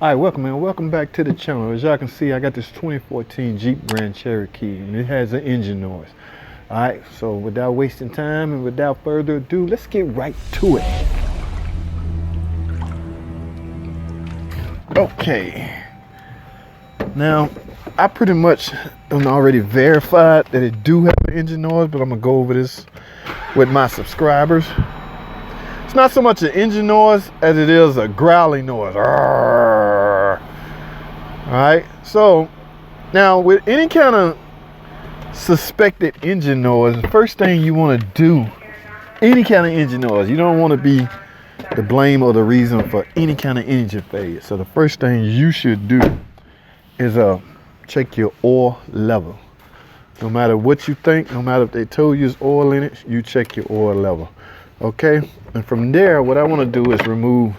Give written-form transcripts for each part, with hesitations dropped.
Alright, welcome back to the channel. As y'all can see, I got this 2014 Jeep Grand Cherokee and it has an engine noise. Alright, so without wasting time and without further ado, let's get right to it. Okay. Now, I pretty much already verified that it do have an engine noise, but I'm gonna go over this with my subscribers. It's not so much an engine noise as it is a growling noise. Alright, so now with any kind of suspected engine noise, the first thing you want to do, any kind of engine noise, you don't want to be the blame or the reason for any kind of engine failure. So the first thing you should do is check your oil level. No matter what you think, no matter if they told you there's oil in it, you check your oil level. Okay, and from there, what I want to do is remove,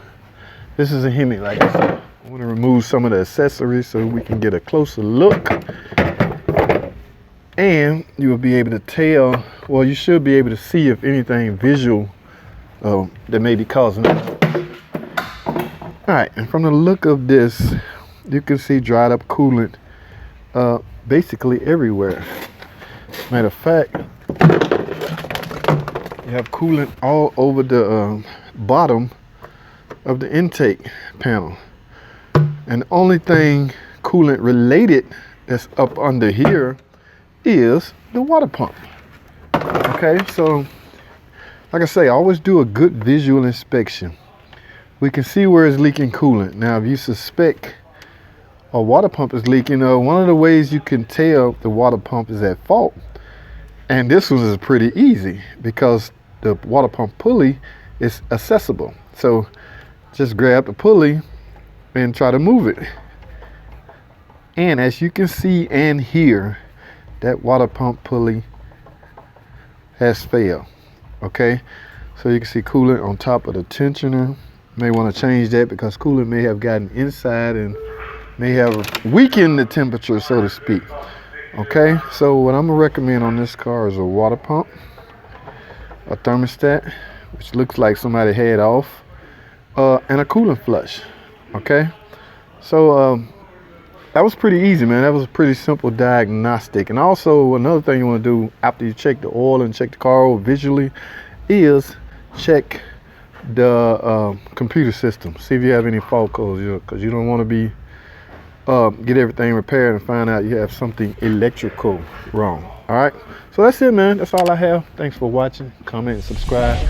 this is a Hemi, like I said. I want to remove some of the accessories so we can get a closer look. And you will be able to tell, well, you should be able to see if anything visual that may be causing it. Alright, and from the look of this, you can see dried up coolant basically everywhere. Matter of fact, you have coolant all over the bottom of the intake panel. And the only thing coolant related that's up under here is the water pump. Okay, so like I say, always do a good visual inspection. We can see where it's leaking coolant. Now, if you suspect a water pump is leaking, one of the ways you can tell the water pump is at fault, and this one is pretty easy because the water pump pulley is accessible. So just grab the pulley and try to move it. And as you can see and hear, that water pump pulley has failed. Okay, so you can see coolant on top of the tensioner. You may want to change that because coolant may have gotten inside and may have weakened the temperature, so to speak. Okay, so what I'm gonna recommend on this car is a water pump, a thermostat, which looks like somebody had off, and a coolant flush. Okay, so that was pretty easy, man. That was a pretty simple diagnostic. And also another thing you want to do after you check the oil and check the car visually is check the computer system. See if you have any fault codes, because you don't want to be get everything repaired and find out you have something electrical wrong. All right, so that's it, man. That's all I have. Thanks for watching. Comment and subscribe.